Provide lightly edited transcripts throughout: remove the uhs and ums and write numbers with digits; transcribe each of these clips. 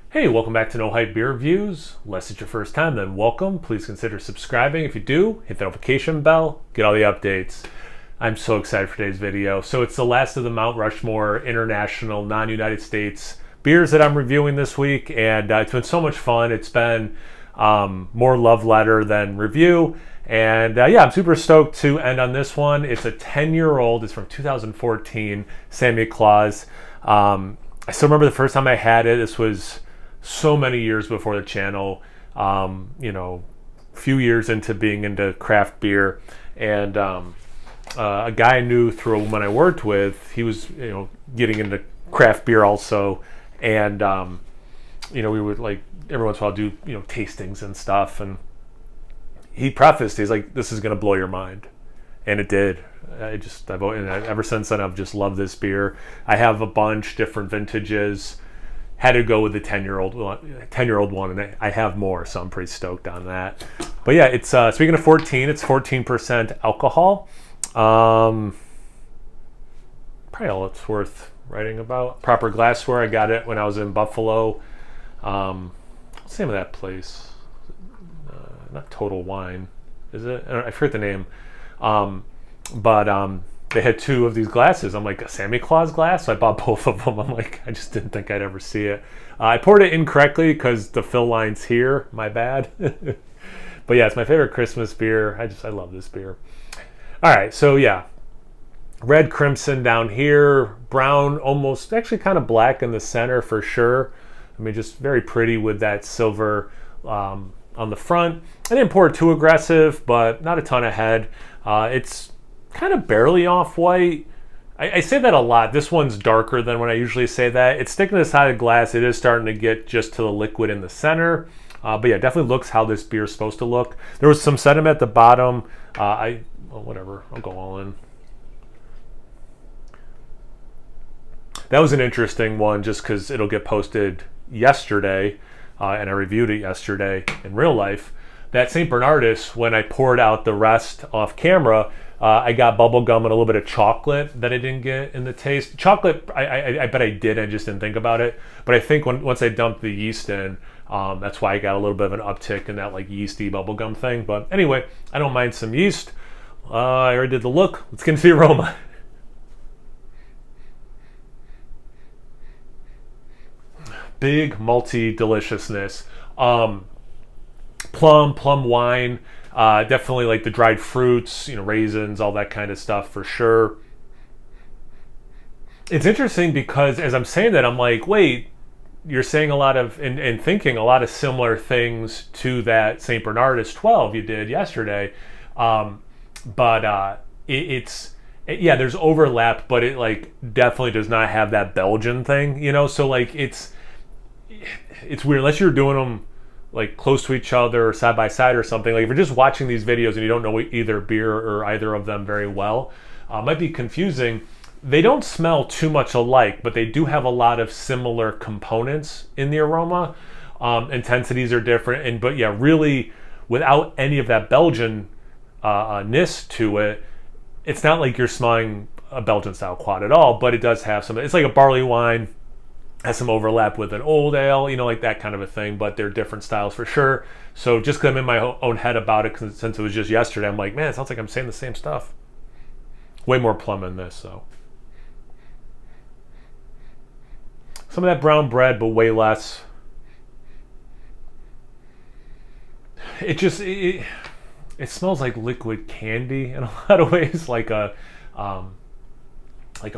Hey, welcome back to No Hype Beer Reviews. Unless it's your first time, then welcome. Please consider subscribing. If you do, hit the notification bell, get all the updates. I'm so excited for today's video. So it's the last of the Mount Rushmore international, non-United States beers that I'm reviewing this week, and it's been so much fun. It's been more love letter than review, and yeah, I'm super stoked to end on this one. It's a 10-year-old. It's from 2014, Samichlaus. I still remember the first time I had it. This was so many years before the channel, a few years into being into craft beer, and a guy I knew through a woman I worked with, he was, getting into craft beer also, and, we would like every once in a while do, tastings and stuff, and he prefaced, he's like, this is going to blow your mind. And it did. Ever since then, I've just loved this beer. I have a bunch different vintages. Had to go with the 10-year-old one, and I have more, so I'm pretty stoked on that. But yeah, it's speaking of 14, it's 14% alcohol. Probably all it's worth writing about. Proper glassware. I got it when I was in Buffalo. What's the name of that place? Not Total Wine, is it? I forget the name. But they had two of these glasses. I'm like, a Samichlaus glass? So I bought both of them. I'm like, I just didn't think I'd ever see it. I poured it incorrectly because the fill line's here. My bad. But yeah, it's my favorite Christmas beer. I love this beer. All right, so yeah. Red crimson down here. Brown, almost, actually kind of black in the center for sure. I mean, just very pretty with that silver on the front. I didn't pour it too aggressive, but not a ton of head. It's kind of barely off-white. I say that a lot. This one's darker than when I usually say that. It's sticking to the side of the glass. It is starting to get just to the liquid in the center. But yeah, definitely looks how this beer is supposed to look. There was some sediment at the bottom. Whatever. I'll go all in. That was an interesting one just because it'll get posted yesterday. And I reviewed it yesterday in real life. That St. Bernardus, when I poured out the rest off camera, I got bubble gum and a little bit of chocolate that I didn't get in the taste. Chocolate, I bet I did. I just didn't think about it. But I think once I dumped the yeast in, that's why I got a little bit of an uptick in that like yeasty bubble gum thing. But anyway, I don't mind some yeast. I already did the look. Let's get into the aroma. Big malty deliciousness. Plum wine, definitely like the dried fruits, raisins, all that kind of stuff for sure. It's interesting because as I'm saying that, I'm like, wait, you're saying a lot of and thinking a lot of similar things to that St. Bernardus 12 you did yesterday, but there's overlap, but it like definitely does not have that Belgian thing, so like it's weird unless you're doing them like close to each other or side by side or something. Like if you're just watching these videos and you don't know either beer or either of them very well, might be confusing. They don't smell too much alike, but they do have a lot of similar components in the aroma. Intensities are different, but yeah, really without any of that Belgian ness to it, it's not like you're smelling a Belgian style quad at all, but it does have some. It's like a barley wine. Has some overlap with an old ale, like that kind of a thing, but they're different styles for sure. So just because I'm in my own head about it, since it was just yesterday, I'm like, man, it sounds like I'm saying the same stuff. Way more plum in this, so. Some of that brown bread, but way less. It smells like liquid candy in a lot of ways, like a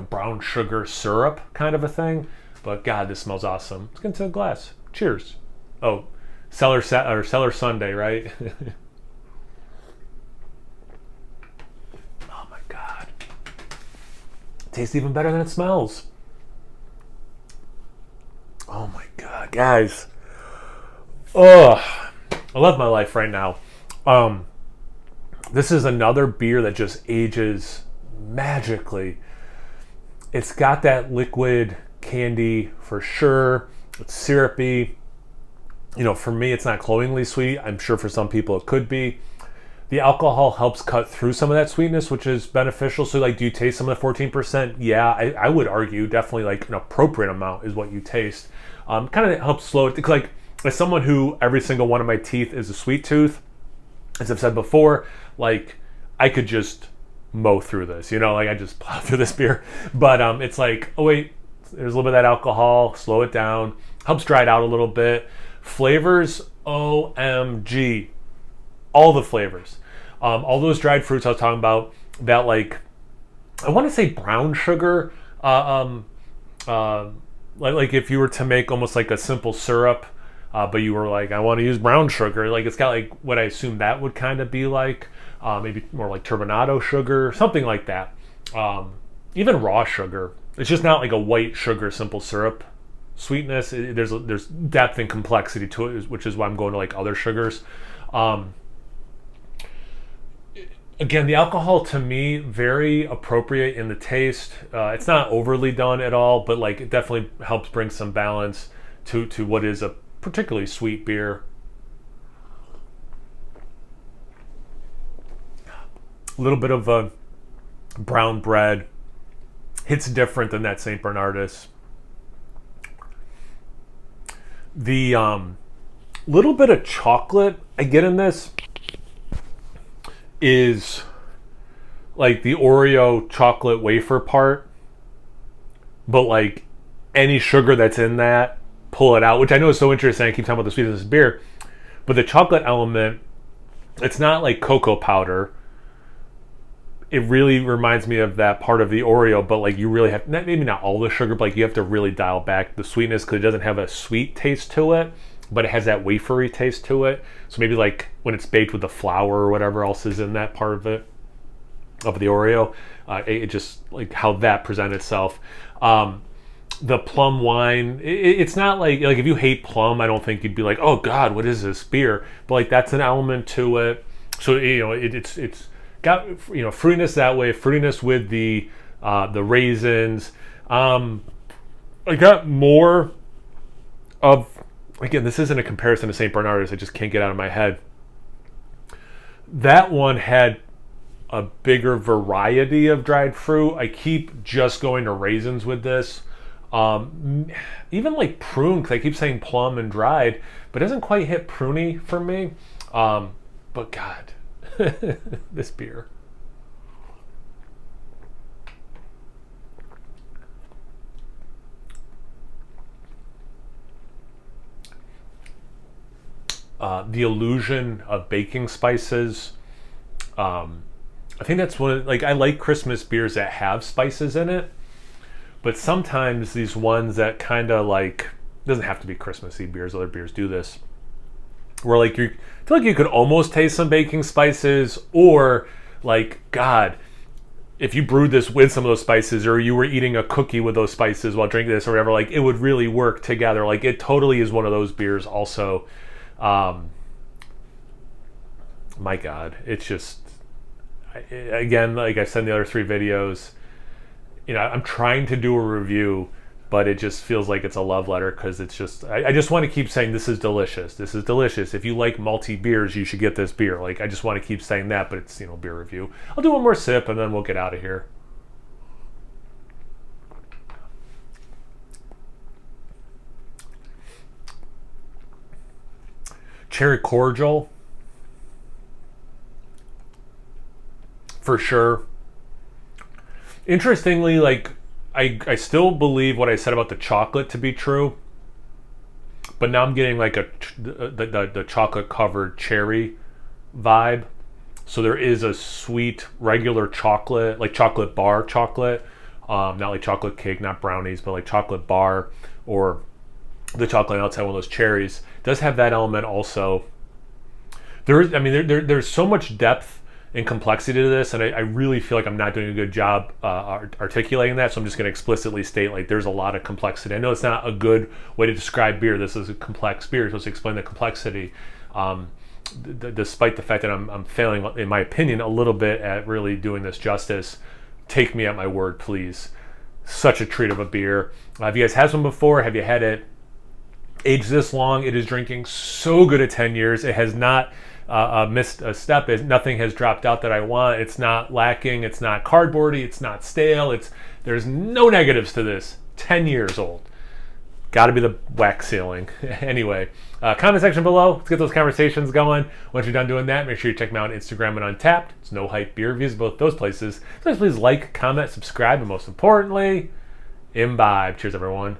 brown sugar syrup kind of a thing. But God, this smells awesome. Let's get into the glass. Cheers. Oh, Cellar Sunday, right? Oh my God. It tastes even better than it smells. Oh my God, guys. Oh, I love my life right now. This is another beer that just ages magically. It's got that liquid candy for sure. It's syrupy. For me, it's not cloyingly sweet. I'm sure for some people it could be. The alcohol helps cut through some of that sweetness, which is beneficial. So like, do you taste some of the 14%? Yeah, I would argue definitely like an appropriate amount is what you taste. Kind of helps slow it. Like, as someone who every single one of my teeth is a sweet tooth, as I've said before, like, I could just mow through this, like I just plow through this beer. But it's like, oh wait, there's a little bit of that alcohol, slow it down, helps dry it out a little bit. Flavors, OMG. All the flavors. All those dried fruits I was talking about, that, like, I want to say brown sugar, like if you were to make almost like a simple syrup, but you were like, I want to use brown sugar, like it's got like what I assume that would kind of be like, maybe more like turbinado sugar, something like that. Even raw sugar. It's just not like a white sugar simple syrup sweetness. There's depth and complexity to it, which is why I'm going to like other sugars. Again, the alcohol to me very appropriate in the taste. It's not overly done at all, but like it definitely helps bring some balance to what is a particularly sweet beer. A little bit of a brown bread. Hits different than that St. Bernardus. The little bit of chocolate I get in this is like the Oreo chocolate wafer part, but like any sugar that's in that, pull it out, which I know is so interesting. I keep talking about the sweetness of this beer, but the chocolate element, it's not like cocoa powder. It really reminds me of that part of the Oreo, but like you really have, maybe not all the sugar, but like you have to really dial back the sweetness because it doesn't have a sweet taste to it, but it has that wafery taste to it. So maybe like when it's baked with the flour or whatever else is in that part of it, of the Oreo, it just like how that presents itself. The plum wine, it's not like if you hate plum, I don't think you'd be like, oh God, what is this beer? But like that's an element to it. So it's got fruitiness that way, fruitiness with the raisins. I got more of, again, this isn't a comparison to St. Bernardus, I just can't get out of my head. That one had a bigger variety of dried fruit. I keep just going to raisins with this. Even like prune, because I keep saying plum and dried, but it doesn't quite hit pruny for me. But God, this beer. The illusion of baking spices. I think that's one of, like, I like Christmas beers that have spices in it, but sometimes these ones that kind of like, doesn't have to be Christmassy beers, other beers do this, where like you feel like you could almost taste some baking spices, or like, God, if you brewed this with some of those spices, or you were eating a cookie with those spices while drinking this or whatever, like it would really work together. Like it totally is one of those beers also. My God, it's just, again, like I said in the other 3 videos, I'm trying to do a review, but it just feels like it's a love letter, because it's just, I just want to keep saying this is delicious. This is delicious. If you like malty beers, you should get this beer. Like, I just want to keep saying that, but it's, beer review. I'll do one more sip and then we'll get out of here. Cherry cordial. For sure. Interestingly, like I still believe what I said about the chocolate to be true, but now I'm getting like the chocolate covered cherry vibe. So there is a sweet regular chocolate, like chocolate bar chocolate, not like chocolate cake, not brownies, but like chocolate bar, or the chocolate outside one of those cherries. It does have that element also. There's so much depth and complexity to this, and I really feel like I'm not doing a good job articulating that, so I'm just going to explicitly state, like, there's a lot of complexity. I know it's not a good way to describe beer. This is a complex beer. You're supposed to explain the complexity, despite the fact that I'm failing, in my opinion, a little bit at really doing this justice. Take me at my word, please. Such a treat of a beer. Have you guys had one before? Have you had it aged this long? It is drinking so good at 10 years. It has not missed a step. Nothing has dropped out that I want. It's not lacking. It's not cardboardy. It's not stale. There's no negatives to this. 10 years old. Got to be the wax ceiling. Anyway, comment section below. Let's get those conversations going. Once you're done doing that, make sure you check me out on Instagram and Untapped. It's No Hype Beer Reviews, both those places. So please like, comment, subscribe, and most importantly, imbibe. Cheers, everyone.